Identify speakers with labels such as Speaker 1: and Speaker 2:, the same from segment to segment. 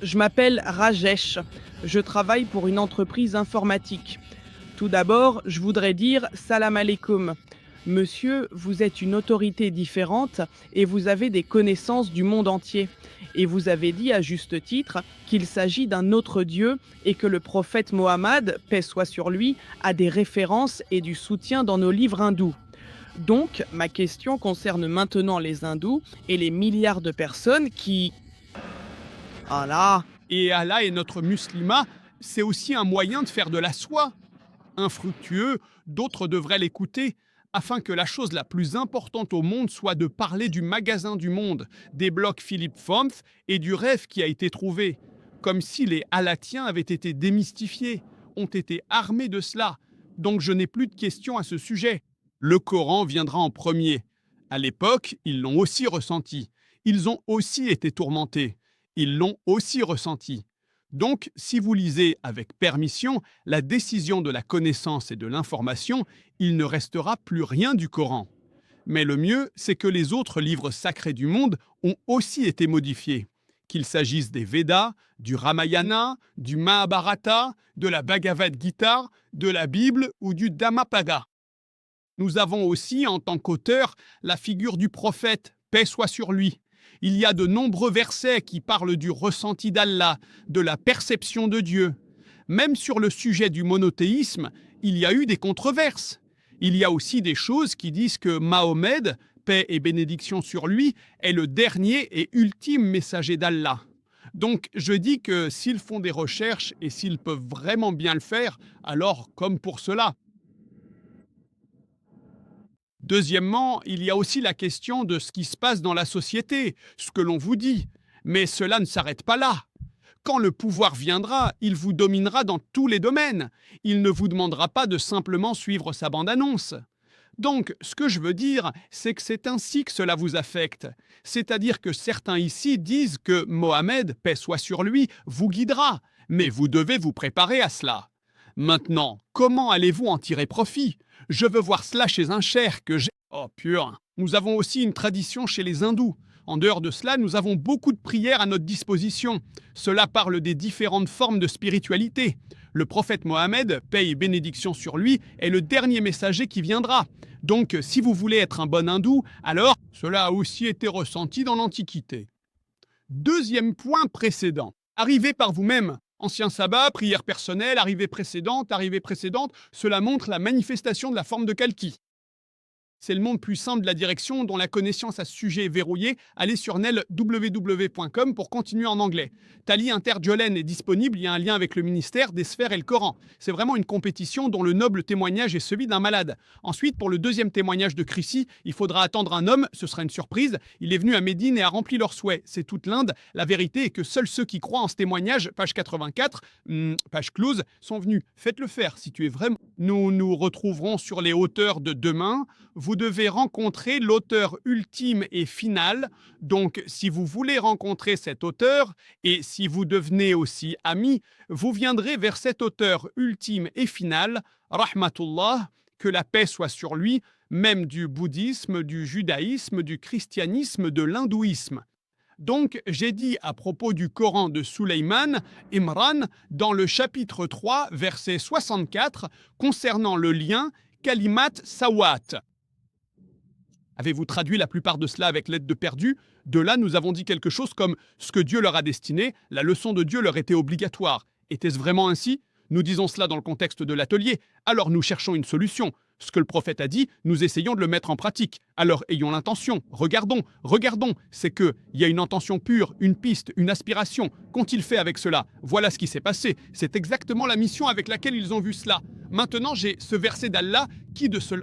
Speaker 1: Je m'appelle Rajesh. Je travaille pour une entreprise informatique. Tout d'abord, je voudrais dire salam alaikum. Monsieur, vous êtes une autorité différente et vous avez des connaissances du monde entier. Et vous avez dit à juste titre qu'il s'agit d'un autre Dieu et que le prophète Mohammed, paix soit sur lui, a des références et du soutien dans nos livres hindous. Donc, ma question concerne maintenant les hindous et les milliards de personnes qui... Ah là.
Speaker 2: Et Allah est notre musulman, c'est aussi un moyen de faire de la soie. Infructueux, d'autres devraient l'écouter, afin que la chose la plus importante au monde soit de parler du magasin du monde, des blocs Philippe Fompf et du rêve qui a été trouvé. Comme si les halatiens avaient été démystifiés, ont été armés de cela. Donc je n'ai plus de questions à ce sujet. Le Coran viendra en premier. À l'époque, ils l'ont aussi ressenti. Ils ont aussi été tourmentés. Ils l'ont aussi ressenti. Donc, si vous lisez avec permission la décision de la connaissance et de l'information, il ne restera plus rien du Coran. Mais le mieux, c'est que les autres livres sacrés du monde ont aussi été modifiés. Qu'il s'agisse des Védas, du Ramayana, du Mahabharata, de la Bhagavad Gita, de la Bible ou du Dhammapada. Nous avons aussi, en tant qu'auteur, la figure du prophète, paix soit sur lui. Il y a de nombreux versets qui parlent du ressenti d'Allah, de la perception de Dieu. Même sur le sujet du monothéisme, il y a eu des controverses. Il y a aussi des choses qui disent que Mahomet, paix et bénédiction sur lui, est le dernier et ultime messager d'Allah. Donc je dis que s'ils font des recherches et s'ils peuvent vraiment bien le faire, alors comme pour cela. Deuxièmement, il y a aussi la question de ce qui se passe dans la société, ce que l'on vous dit. Mais cela ne s'arrête pas là. Quand le pouvoir viendra, il vous dominera dans tous les domaines. Il ne vous demandera pas de simplement suivre sa bande-annonce. Donc, ce que je veux dire, c'est que c'est ainsi que cela vous affecte. C'est-à-dire que certains ici disent que Mohammed, paix soit sur lui, vous guidera. Mais vous devez vous préparer à cela. Maintenant, comment allez-vous en tirer profit ? Je veux voir cela chez un cher que j'ai... Oh pur. Nous avons aussi une tradition chez les hindous. En dehors de cela, nous avons beaucoup de prières à notre disposition. Cela parle des différentes formes de spiritualité. Le prophète Mohammed, paix et bénédiction sur lui, est le dernier messager qui viendra. Donc, si vous voulez être un bon hindou, alors cela a aussi été ressenti dans l'Antiquité. Deuxième point précédent. Arrivez par vous-même. Ancien sabbat, prière personnelle, arrivée précédente, cela montre la manifestation de la forme de Kalki. C'est le monde plus simple de la direction dont la connaissance à ce sujet est verrouillée. Allez sur nelww.com pour continuer en anglais. Tali Interjolen est disponible, il y a un lien avec le ministère, des sphères et le Coran. C'est vraiment une compétition dont le noble témoignage est celui d'un malade. Ensuite, pour le deuxième témoignage de Chrissy, il faudra attendre un homme, ce sera une surprise. Il est venu à Médine et a rempli leurs souhaits. C'est toute l'Inde. La vérité est que seuls ceux qui croient en ce témoignage, page 84, page close, sont venus. Faites-le faire si tu es vraiment... Nous nous retrouverons sur les hauteurs de demain. Vous devez rencontrer l'auteur ultime et final. Donc, si vous voulez rencontrer cet auteur, et si vous devenez aussi ami, vous viendrez vers cet auteur ultime et final, Rahmatullah, que la paix soit sur lui, même du bouddhisme, du judaïsme, du christianisme, de l'hindouisme. Donc, j'ai dit à propos du Coran de Suleyman, Imran, dans le chapitre 3, verset 64, concernant le lien Kalimat Sawat. Avez-vous traduit la plupart de cela avec l'aide de perdu ? De là, nous avons dit quelque chose comme « ce que Dieu leur a destiné, la leçon de Dieu leur était obligatoire ». Était-ce vraiment ainsi ? Nous disons cela dans le contexte de l'atelier, alors nous cherchons une solution. Ce que le prophète a dit, nous essayons de le mettre en pratique. Alors ayons l'intention, regardons, c'est que il y a une intention pure, une piste, une aspiration. Qu'ont-ils fait avec cela ? Voilà ce qui s'est passé. C'est exactement la mission avec laquelle ils ont vu cela. Maintenant, j'ai ce verset d'Allah qui de cela...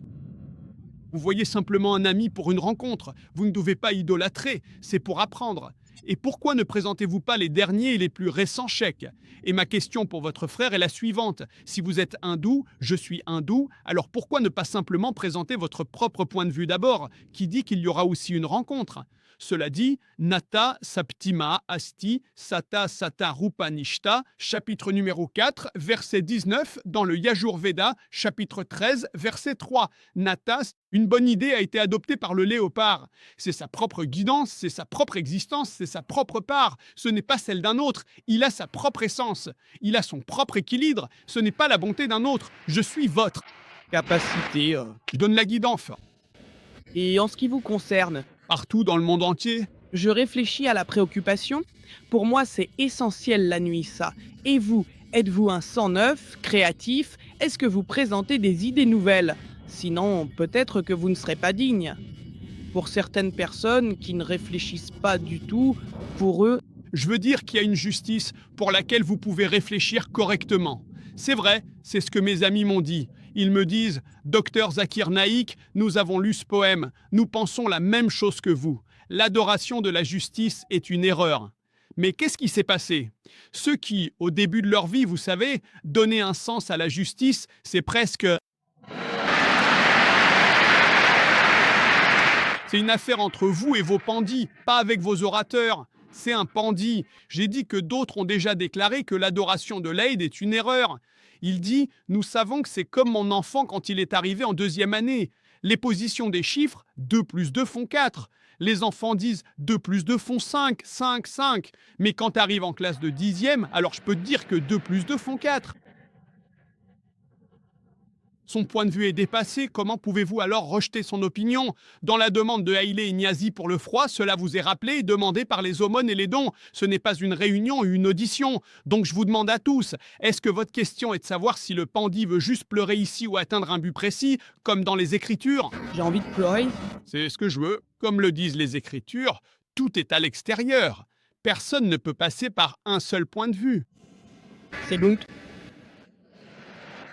Speaker 2: Vous voyez simplement un ami pour une rencontre. Vous ne devez pas idolâtrer, c'est pour apprendre. Et pourquoi ne présentez-vous pas les derniers et les plus récents chèques ? Et ma question pour votre frère est la suivante. Si vous êtes hindou, je suis hindou, alors pourquoi ne pas simplement présenter votre propre point de vue d'abord, qui dit qu'il y aura aussi une rencontre ? Cela dit, Nata Saptima Asti Sata Sata Rupanishta, chapitre numéro 4, verset 19, dans le Yajurveda, chapitre 13, verset 3. Nata, une bonne idée a été adoptée par le léopard. C'est sa propre guidance, c'est sa propre existence, c'est sa propre part. Ce n'est pas celle d'un autre. Il a sa propre essence. Il a son propre équilibre. Ce n'est pas la bonté d'un autre. Je suis votre.
Speaker 1: Capacité.
Speaker 2: Je donne la guidance.
Speaker 1: Et en ce qui vous concerne,
Speaker 2: Partout dans le monde entier.
Speaker 1: je réfléchis à la préoccupation. Pour moi, c'est essentiel la nuit, ça. Et vous, êtes-vous un sang neuf, créatif? Est-ce que vous présentez des idées nouvelles? Sinon, peut-être que vous ne serez pas digne. Pour certaines personnes qui ne réfléchissent pas du tout, pour eux,
Speaker 2: Je veux dire qu'il y a une justice pour laquelle vous pouvez réfléchir correctement. C'est vrai, c'est ce que mes amis m'ont dit. Ils me disent, Docteur Zakir Naïk, nous avons lu ce poème, nous pensons la même chose que vous. L'adoration de la justice est une erreur. Mais qu'est-ce qui s'est passé? Ceux qui, au début de leur vie, vous savez, donnaient un sens à la justice, c'est presque... C'est une affaire entre vous et vos pandis, pas avec vos orateurs. C'est un pandit. J'ai dit que d'autres ont déjà déclaré que l'adoration de l'Aïd est une erreur. Il dit « Nous savons que c'est comme mon enfant quand il est arrivé en 2e année. Les positions des chiffres, 2 plus 2 font 4. Les enfants disent 2 plus 2 font 5, 5, 5. Mais quand tu arrives en classe de 10e, alors je peux te dire que 2 plus 2 font 4. » Son point de vue est dépassé, comment pouvez-vous alors rejeter son opinion? Dans la demande de Haïlé et Niazi pour le froid, cela vous est rappelé et demandé par les aumônes et les dons. Ce n'est pas une réunion ou une audition. Donc je vous demande à tous, est-ce que votre question est de savoir si le pandit veut juste pleurer ici ou atteindre un but précis, comme dans les Écritures?
Speaker 1: j'ai envie de pleurer.
Speaker 2: C'est ce que je veux. Comme le disent les Écritures, tout est à l'extérieur. Personne ne peut passer par un seul point de vue.
Speaker 1: C'est donc.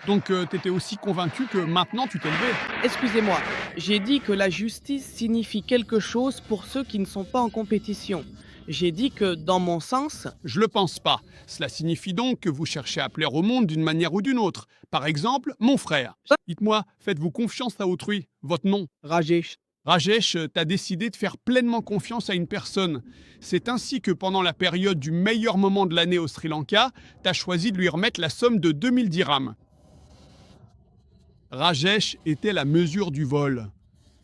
Speaker 2: Donc t'étais aussi convaincu que maintenant tu t'es levé.
Speaker 1: Excusez-moi, j'ai dit que la justice signifie quelque chose pour ceux qui ne sont pas en compétition. J'ai dit que, dans mon sens,
Speaker 2: Je le pense pas. Cela signifie donc que vous cherchez à plaire au monde d'une manière ou d'une autre. Par exemple, mon frère. Dites-moi, faites-vous confiance à autrui? Votre nom?
Speaker 1: Rajesh,
Speaker 2: Rajesh, t'as décidé de faire pleinement confiance à une personne. C'est ainsi que pendant la période du meilleur moment de l'année au Sri Lanka, t'as choisi de lui remettre la somme de 2000 dirhams. Rajesh était la mesure du vol.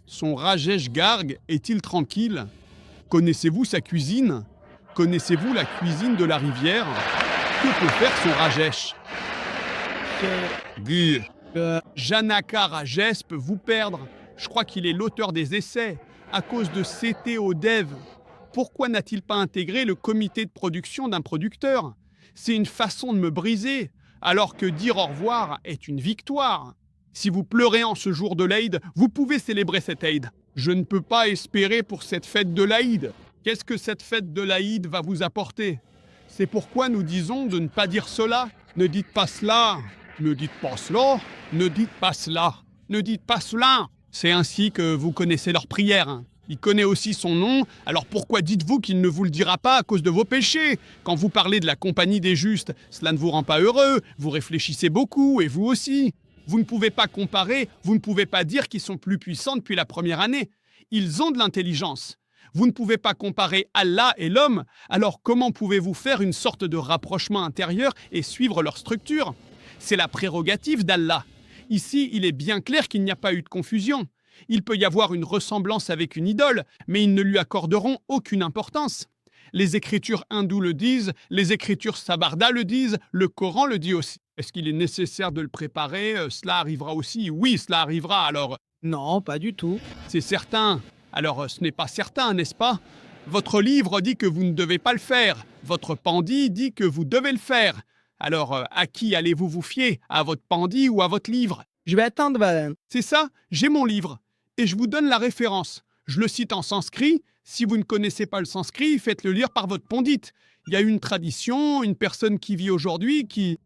Speaker 2: Son Rajesh Garg est-il tranquille? Connaissez-vous sa cuisine? Connaissez-vous la cuisine de la rivière? Que peut faire son Rajesh? Guy. Janaka Rajesh peut vous perdre. Je crois qu'il est l'auteur des essais. À cause de CTO Dev. Pourquoi n'a-t-il pas intégré le comité de production d'un producteur? C'est une façon de me briser, alors que dire au revoir est une victoire. Si vous pleurez en ce jour de l'Aïd, vous pouvez célébrer cette Aïd. Je ne peux pas espérer pour cette fête de l'Aïd. Qu'est-ce que cette fête de l'Aïd va vous apporter? C'est pourquoi nous disons de ne pas dire cela. Ne dites pas cela. Ne dites pas cela. Ne dites pas cela. Ne dites pas cela. C'est ainsi que vous connaissez leur prière. Il connaît aussi son nom, alors pourquoi dites-vous qu'il ne vous le dira pas à cause de vos péchés? Quand vous parlez de la compagnie des justes, cela ne vous rend pas heureux. Vous réfléchissez beaucoup, et vous aussi. Vous ne pouvez pas comparer, vous ne pouvez pas dire qu'ils sont plus puissants depuis la première année. Ils ont de l'intelligence. Vous ne pouvez pas comparer Allah et l'homme, alors comment pouvez-vous faire une sorte de rapprochement intérieur et suivre leur structure? C'est la prérogative d'Allah. Ici, il est bien clair qu'il n'y a pas eu de confusion. Il peut y avoir une ressemblance avec une idole, mais ils ne lui accorderont aucune importance. Les écritures hindoues le disent, les écritures sabarda le disent, le Coran le dit aussi. Est-ce qu'il est nécessaire de le préparer? Cela arrivera aussi. Oui, cela arrivera, alors
Speaker 1: non, pas du tout.
Speaker 2: c'est certain. Alors ce n'est pas certain, n'est-ce pas? Votre livre dit que vous ne devez pas le faire. Votre pandit dit que vous devez le faire. Alors à qui allez-vous vous fier? À votre pandit ou à votre livre?
Speaker 1: Je vais attendre, madame.
Speaker 2: C'est ça, j'ai mon livre. Et je vous donne la référence. Je le cite en sanskrit. Si vous ne connaissez pas le sanskrit, faites-le lire par votre pandite. Il y a une tradition, une personne qui vit aujourd'hui qui...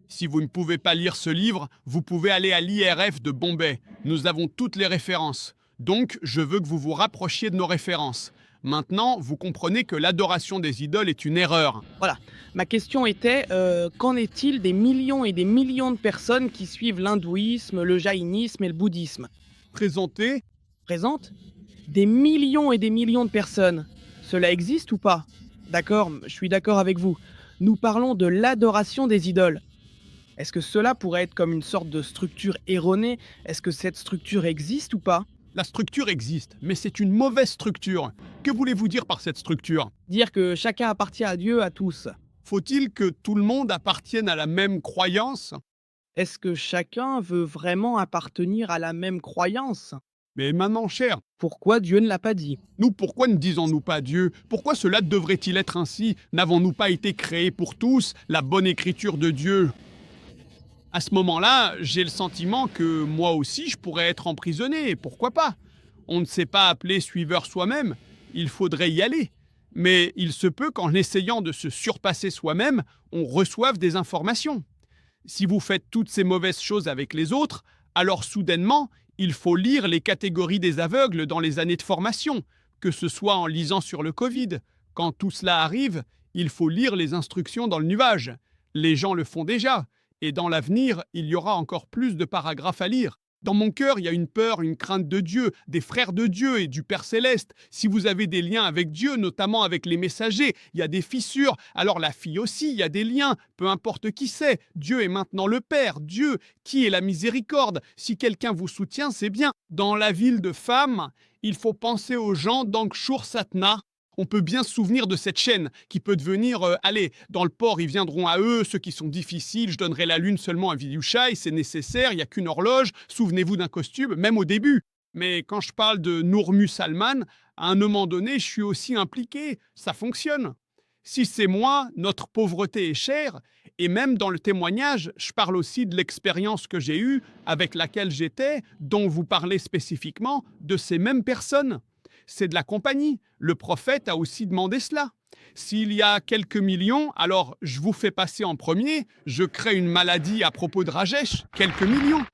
Speaker 2: Si vous ne pouvez pas lire ce livre, vous pouvez aller à l'IRF de Bombay. Nous avons toutes les références. Donc, je veux que vous vous rapprochiez de nos références. Maintenant, vous comprenez que l'adoration des idoles est une erreur.
Speaker 1: Voilà. Ma question était, qu'en est-il des millions et des millions de personnes qui suivent l'hindouisme, le jaïnisme et le bouddhisme?
Speaker 2: Présentez,
Speaker 1: Présente? Des millions et des millions de personnes. Cela existe ou pas? D'accord, je suis d'accord avec vous. Nous parlons de l'adoration des idoles. Est-ce que cela pourrait être comme une sorte de structure erronée? Est-ce que cette structure existe ou pas?
Speaker 2: La structure existe, mais c'est une mauvaise structure. Que voulez-vous dire par cette structure?
Speaker 1: Dire que chacun appartient à Dieu à tous.
Speaker 2: Faut-il que tout le monde appartienne à la même croyance?
Speaker 1: Est-ce que chacun veut vraiment appartenir à la même croyance?
Speaker 2: Mais maintenant, cher,
Speaker 1: Pourquoi Dieu ne l'a pas dit?
Speaker 2: nous, pourquoi ne disons-nous pas Dieu? Pourquoi cela devrait-il être ainsi? N'avons-nous pas été créés pour tous, la bonne écriture de Dieu? À ce moment-là, j'ai le sentiment que moi aussi, je pourrais être emprisonné. Pourquoi pas? On ne s'est pas appelé suiveur soi-même. Il faudrait y aller. Mais il se peut qu'en essayant de se surpasser soi-même, on reçoive des informations. Si vous faites toutes ces mauvaises choses avec les autres, alors soudainement, il faut lire les catégories des aveugles dans les années de formation, que ce soit en lisant sur le Covid. Quand tout cela arrive, il faut lire les instructions dans le nuage. Les gens le font déjà, et dans l'avenir, il y aura encore plus de paragraphes à lire. Dans mon cœur, il y a une peur, une crainte de Dieu, des frères de Dieu et du Père céleste. Si vous avez des liens avec Dieu, notamment avec les messagers, il y a des fissures. Alors la fille aussi, il y a des liens, peu importe qui c'est. Dieu est maintenant le Père. Dieu, qui est la miséricorde. Si quelqu'un vous soutient, c'est bien. Dans la ville de femmes, il faut penser aux gens d'Angshur Satna. On peut bien se souvenir de cette chaîne qui peut devenir, allez, dans le port, ils viendront à eux, ceux qui sont difficiles, je donnerai la lune seulement à Vidyushai, c'est nécessaire, il n'y a qu'une horloge, souvenez-vous d'un costume, même au début. Mais quand je parle de Nourmu Salman, à un moment donné, je suis aussi impliqué, ça fonctionne. Si c'est moi, notre pauvreté est chère, et même dans le témoignage, je parle aussi de l'expérience que j'ai eue, avec laquelle j'étais, dont vous parlez spécifiquement, de ces mêmes personnes. C'est de la compagnie. Le prophète a aussi demandé cela. S'il y a quelques millions, alors je vous fais passer en premier, je crée une maladie à propos de Rajesh, quelques millions.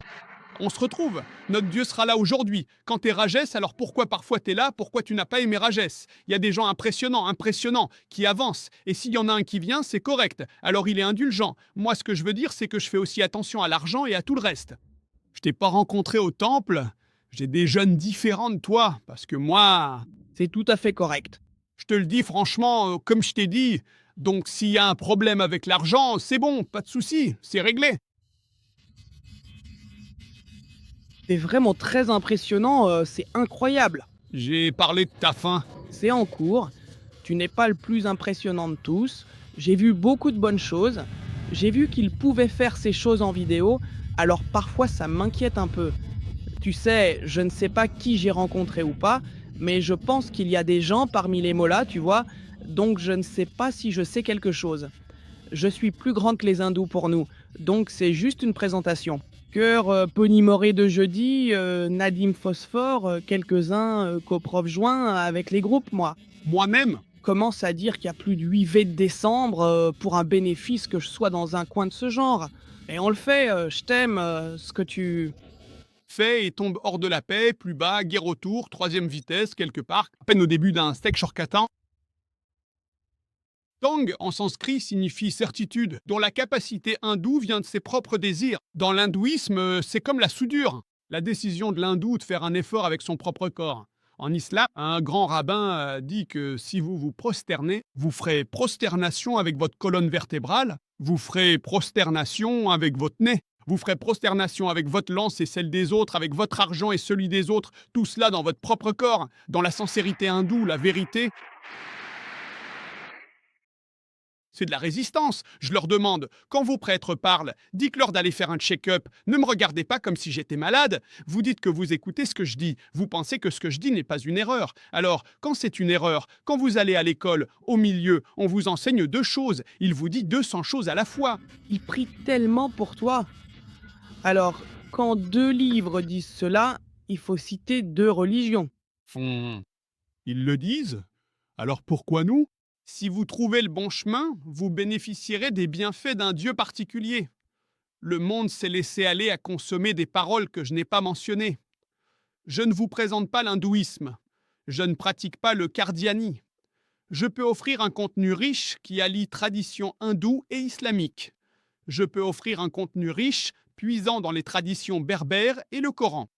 Speaker 2: On se retrouve. Notre Dieu sera là aujourd'hui. Quand t'es Rajesh, alors pourquoi parfois t'es là? Pourquoi tu n'as pas aimé Rajesh? Il y a des gens impressionnants, qui avancent. Et s'il y en a un qui vient, c'est correct. Alors il est indulgent. Moi, ce que je veux dire, c'est que je fais aussi attention à l'argent et à tout le reste. Je t'ai pas rencontré au temple. J'ai des jeunes différents de toi. Parce que moi,
Speaker 1: C'est tout à fait correct.
Speaker 2: je te le dis franchement, comme je t'ai dit. Donc s'il y a un problème avec l'argent, c'est bon, pas de souci, c'est réglé.
Speaker 1: C'est vraiment très impressionnant, c'est incroyable.
Speaker 2: J'ai parlé de ta faim.
Speaker 1: C'est en cours. Tu n'es pas le plus impressionnant de tous. J'ai vu beaucoup de bonnes choses. J'ai vu qu'il pouvait faire ces choses en vidéo, alors parfois ça m'inquiète un peu. Tu sais, je ne sais pas qui j'ai rencontré ou pas, mais je pense qu'il y a des gens parmi les mollahs, tu vois, donc je ne sais pas si je sais quelque chose. Je suis plus grande que les hindous pour nous, donc c'est juste une présentation. Cœur Ponimoré de jeudi, Nadim Phosphore, quelques-uns coprof joint avec les groupes, moi.
Speaker 2: Moi-même,
Speaker 1: Commence à dire qu'il y a plus de 8 V de décembre pour un bénéfice que je sois dans un coin de ce genre. Et on le fait, je t'aime, ce que tu...
Speaker 2: fait et tombe hors de la paix, plus bas, guerre autour, troisième vitesse, quelque part, à peine au début d'un steak shorkatan. Tang, en sanskrit, signifie certitude, dont la capacité hindoue vient de ses propres désirs. Dans l'hindouisme, c'est comme la soudure, la décision de l'hindou de faire un effort avec son propre corps. En islam, un grand rabbin dit que si vous vous prosternez, vous ferez prosternation avec votre colonne vertébrale, vous ferez prosternation avec votre nez, vous ferez prosternation avec votre lance et celle des autres, avec votre argent et celui des autres, tout cela dans votre propre corps. Dans la sincérité hindoue, la vérité, c'est de la résistance. Je leur demande, quand vos prêtres parlent, dites-leur d'aller faire un check-up. Ne me regardez pas comme si j'étais malade. Vous dites que vous écoutez ce que je dis. Vous pensez que ce que je dis n'est pas une erreur. Alors, quand c'est une erreur, quand vous allez à l'école, au milieu, on vous enseigne deux choses. Il vous dit 200 choses à la fois.
Speaker 1: Il prie tellement pour toi. Alors, quand 2 livres disent cela, il faut citer 2 religions.
Speaker 2: Ils le disent. Alors pourquoi nous? Si vous trouvez le bon chemin, vous bénéficierez des bienfaits d'un Dieu particulier. Le monde s'est laissé aller à consommer des paroles que je n'ai pas mentionnées. Je ne vous présente pas l'hindouisme. Je ne pratique pas le kardiani. Je peux offrir un contenu riche qui allie tradition hindoue et islamique. Je peux offrir un contenu riche puisant dans les traditions berbères et le Coran.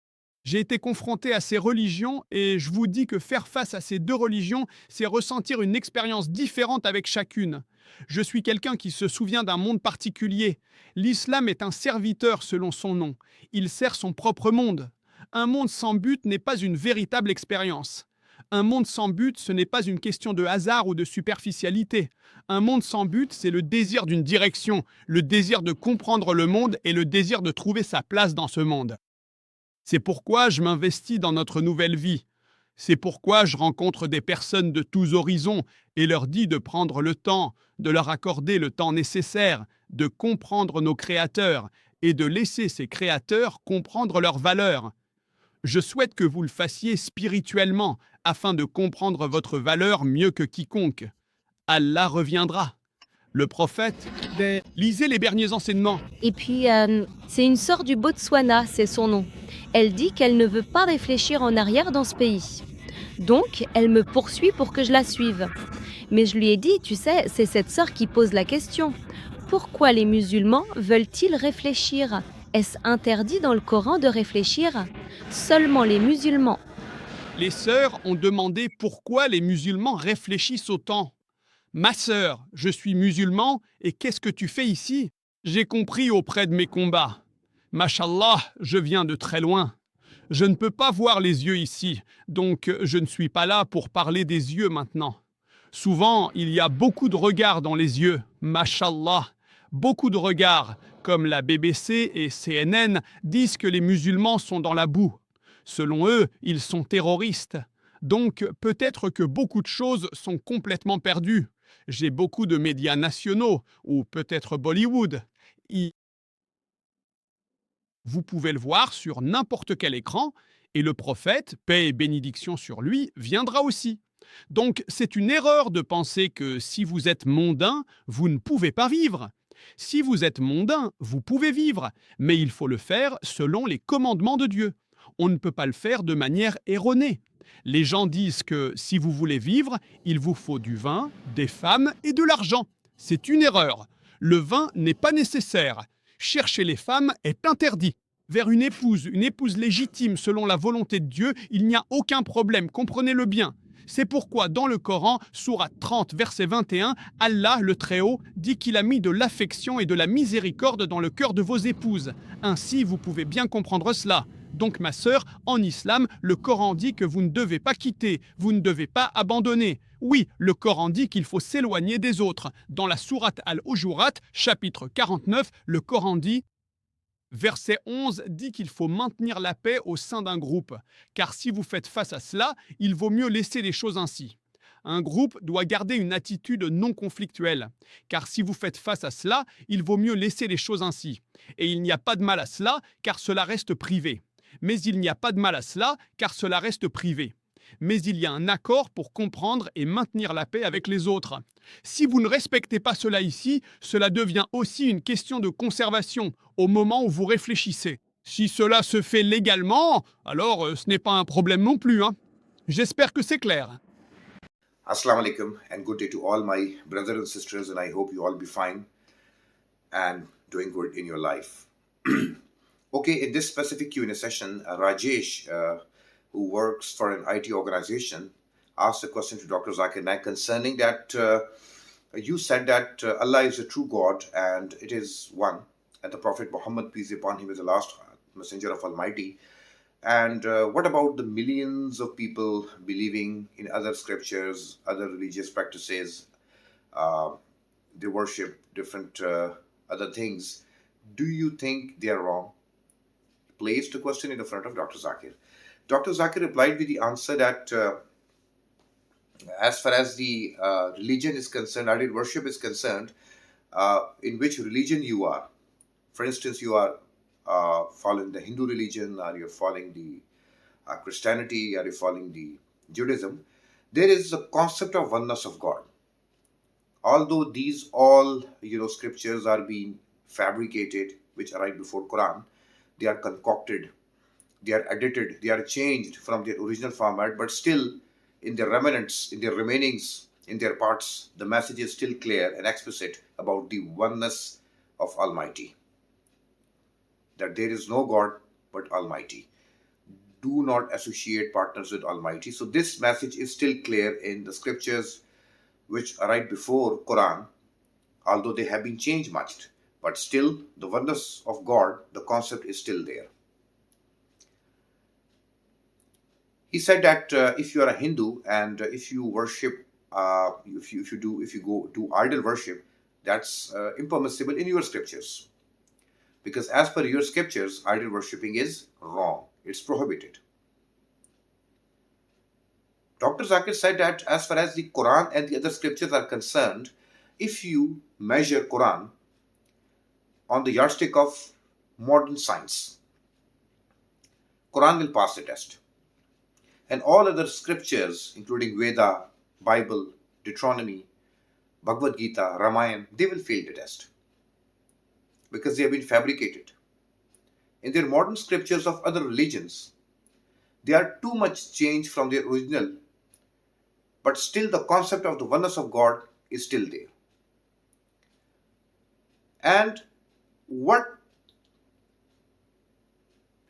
Speaker 2: J'ai été confronté à ces religions et je vous dis que faire face à ces deux religions, c'est ressentir une expérience différente avec chacune. Je suis quelqu'un qui se souvient d'un monde particulier. L'islam est un serviteur selon son nom. Il sert son propre monde. Un monde sans but n'est pas une véritable expérience. Un monde sans but, ce n'est pas une question de hasard ou de superficialité. Un monde sans but, c'est le désir d'une direction, le désir de comprendre le monde et le désir de trouver sa place dans ce monde. C'est pourquoi je m'investis dans notre nouvelle vie. C'est pourquoi je rencontre des personnes de tous horizons et leur dis de prendre le temps, de leur accorder le temps nécessaire, de comprendre nos créateurs et de laisser ces créateurs comprendre leurs valeurs. Je souhaite que vous le fassiez spirituellement afin de comprendre votre valeur mieux que quiconque. Allah reviendra. Le prophète, lisez les derniers enseignements.
Speaker 3: Et puis, c'est une sœur du Botswana, c'est son nom. Elle dit qu'elle ne veut pas réfléchir en arrière dans ce pays. Donc, elle me poursuit pour que je la suive. Mais je lui ai dit, tu sais, c'est cette sœur qui pose la question. Pourquoi les musulmans veulent-ils réfléchir ? Est-ce interdit dans le Coran de réfléchir ? Seulement les musulmans.
Speaker 2: Les sœurs ont demandé pourquoi les musulmans réfléchissent autant. Ma sœur, je suis musulman et qu'est-ce que tu fais ici ? J'ai compris auprès de mes combats. Mashallah, je viens de très loin. Je ne peux pas voir les yeux ici, donc je ne suis pas là pour parler des yeux maintenant. Souvent, il y a beaucoup de regards dans les yeux, mashallah. Beaucoup de regards, comme la BBC et CNN disent que les musulmans sont dans la boue. Selon eux, ils sont terroristes. Donc peut-être que beaucoup de choses sont complètement perdues. J'ai beaucoup de médias nationaux, ou peut-être Bollywood. Vous pouvez le voir sur n'importe quel écran, et le prophète, paix et bénédiction sur lui, viendra aussi. Donc c'est une erreur de penser que si vous êtes mondain, vous ne pouvez pas vivre. Si vous êtes mondain, vous pouvez vivre, mais il faut le faire selon les commandements de Dieu. On ne peut pas le faire de manière erronée. Les gens disent que si vous voulez vivre, il vous faut du vin, des femmes et de l'argent. C'est une erreur. Le vin n'est pas nécessaire. Chercher les femmes est interdit. Vers une épouse légitime selon la volonté de Dieu, il n'y a aucun problème, comprenez-le bien. C'est pourquoi dans le Coran, sourate 30, verset 21, Allah, le Très-Haut, dit qu'il a mis de l'affection et de la miséricorde dans le cœur de vos épouses. Ainsi, vous pouvez bien comprendre cela. Donc ma sœur, en islam, le Coran dit que vous ne devez pas quitter, vous ne devez pas abandonner. Oui, le Coran dit qu'il faut s'éloigner des autres. Dans la sourate Al-Hujurat, chapitre 49, le Coran dit, verset 11, dit qu'il faut maintenir la paix au sein d'un groupe. Car si vous faites face à cela, il vaut mieux laisser les choses ainsi. Un groupe doit garder une attitude non conflictuelle. Car si vous faites face à cela, il vaut mieux laisser les choses ainsi. Et il n'y a pas de mal à cela, car cela reste privé. Mais il n'y a pas de mal à cela, car cela reste privé. Mais il y a un accord pour comprendre et maintenir la paix avec les autres. Si vous ne respectez pas cela ici, cela devient aussi une question de conservation au moment où vous réfléchissez. Si cela se fait légalement, alors ce n'est pas un problème non plus. J'espère que c'est clair.
Speaker 4: Assalamu alaikum and good day to all my brothers and sisters, and I hope you all be fine and doing good in your life. Okay, in this specific Q&A session, Rajesh, who works for an IT organization, asked a question to Dr. Zakir Naik concerning that you said that Allah is a true God and it is one, and the Prophet Muhammad, peace be upon him, is the last messenger of Almighty. And what about the millions of people believing in other scriptures, other religious practices? They worship different other things. Do you think they are wrong? Placed a question in the front of Dr. Zakir. Dr. Zakir replied with the answer that as far as the religion is concerned, idol worship is concerned, in which religion you are. For instance, you are following the Hindu religion, or you're following the Christianity, or you're following the Judaism. There is a concept of oneness of God. Although these all scriptures are being fabricated, which are right before Quran, they are concocted, they are edited, they are changed from their original format, but still in their remnants, in their remainings, in their parts, the message is still clear and explicit about the oneness of Almighty. That there is no God but Almighty. do not associate partners with Almighty. So this message is still clear in the scriptures which are right before Quran, although they have been changed much. But still, the oneness of God, the concept is still there. He said that if you are a Hindu and if you worship, if you go do idol worship, that's impermissible in your scriptures. Because as per your scriptures, idol worshipping is wrong. It's prohibited. Dr. Zakir said that as far as the Quran and the other scriptures are concerned, if you measure Quran on the yardstick of modern science, Quran will pass the test. And all other scriptures, including Veda, Bible, Deuteronomy, Bhagavad Gita, Ramayana, they will fail the test because they have been fabricated. In their modern scriptures of other religions, they are too much changed from their original, but still the concept of the oneness of God is still there. And what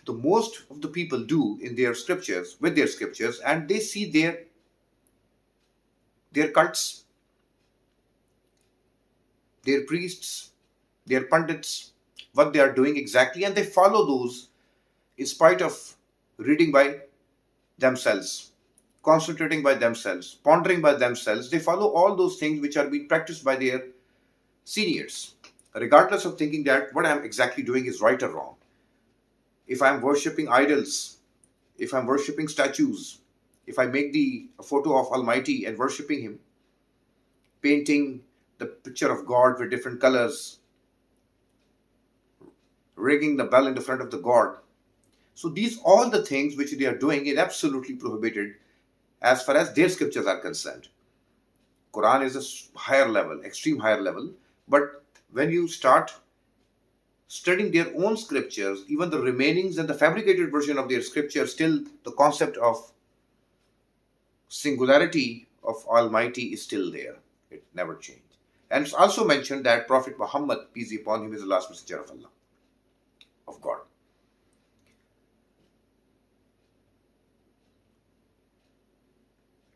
Speaker 4: the most of the people do in their scriptures, with their scriptures, and they see their cults, their priests, their pundits, what they are doing exactly, and they follow those in spite of reading by themselves, concentrating by themselves, pondering by themselves. They follow all those things which are being practiced by their seniors, regardless of thinking that what I am exactly doing is right or wrong. If I am worshipping idols, if I am worshipping statues, if I make the photo of Almighty and worshipping Him, painting the picture of God with different colors, ringing the bell in the front of the God. So these all the things which they are doing is absolutely prohibited as far as their scriptures are concerned. Quran is a higher level, extreme higher level, but when you start studying their own scriptures, even the remainings and the fabricated version of their scriptures, still the concept of singularity of Almighty is still there. It never changed. And it's also mentioned that Prophet Muhammad, peace be upon him, is the last messenger of Allah, of God.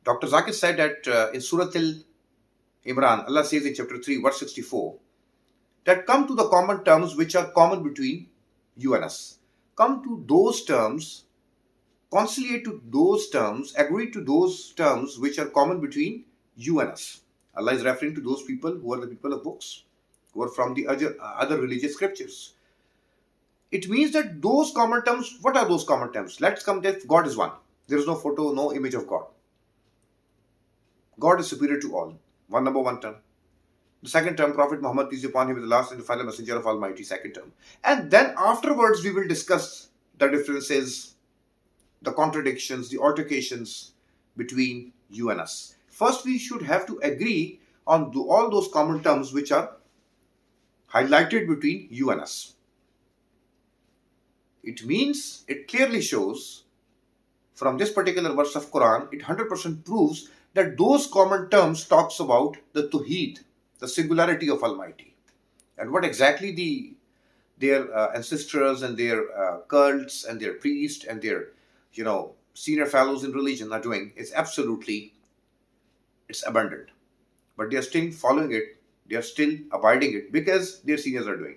Speaker 4: Dr. Zakir said that in Surah Al-Imran, Allah says in chapter 3, verse 64, that come to the common terms which are common between you and us. Come to those terms, conciliate to those terms, agree to those terms which are common between you and us. Allah is referring to those people who are the people of books, who are from the other religious scriptures. It means that those common terms, what are those common terms? Let's come that God is one. There is no photo, no image of God. God is superior to all. Number one term. The second term, Prophet Muhammad, peace be upon him, is the last and the final messenger of Almighty, second term. And then afterwards we will discuss the differences, the contradictions, the altercations between you and us. First, we should have to agree on all those common terms which are highlighted between you and us. It means, it clearly shows from this particular verse of Quran, it 100% proves that those common terms talks about the Tawheed, the singularity of Almighty. And what exactly their ancestors and their cults and their priests and their senior fellows in religion are doing is absolutely, it's abandoned. But they are still following it, they are still abiding it because their seniors are doing.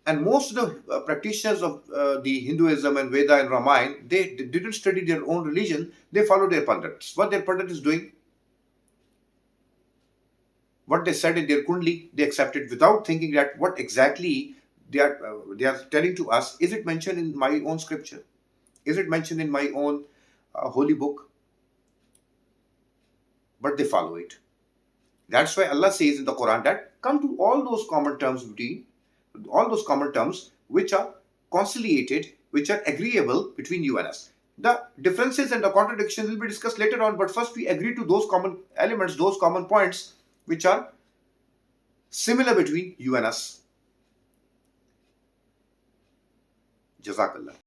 Speaker 4: And most of the practitioners of the Hinduism and Veda and Ramayana, they didn't study their own religion, they follow their pundits. What their pundit is doing, what they said in their Kundli, they accepted without thinking that what exactly they are telling to us. Is it mentioned in my own scripture? Is it mentioned in my own holy book? But they follow it. That's why Allah says in the Quran that come to all those common terms which are conciliated, which are agreeable between you and us. The differences and the contradictions will be discussed later on, but first we agree to those common elements, those common points which are similar between you and us. Jazakallah.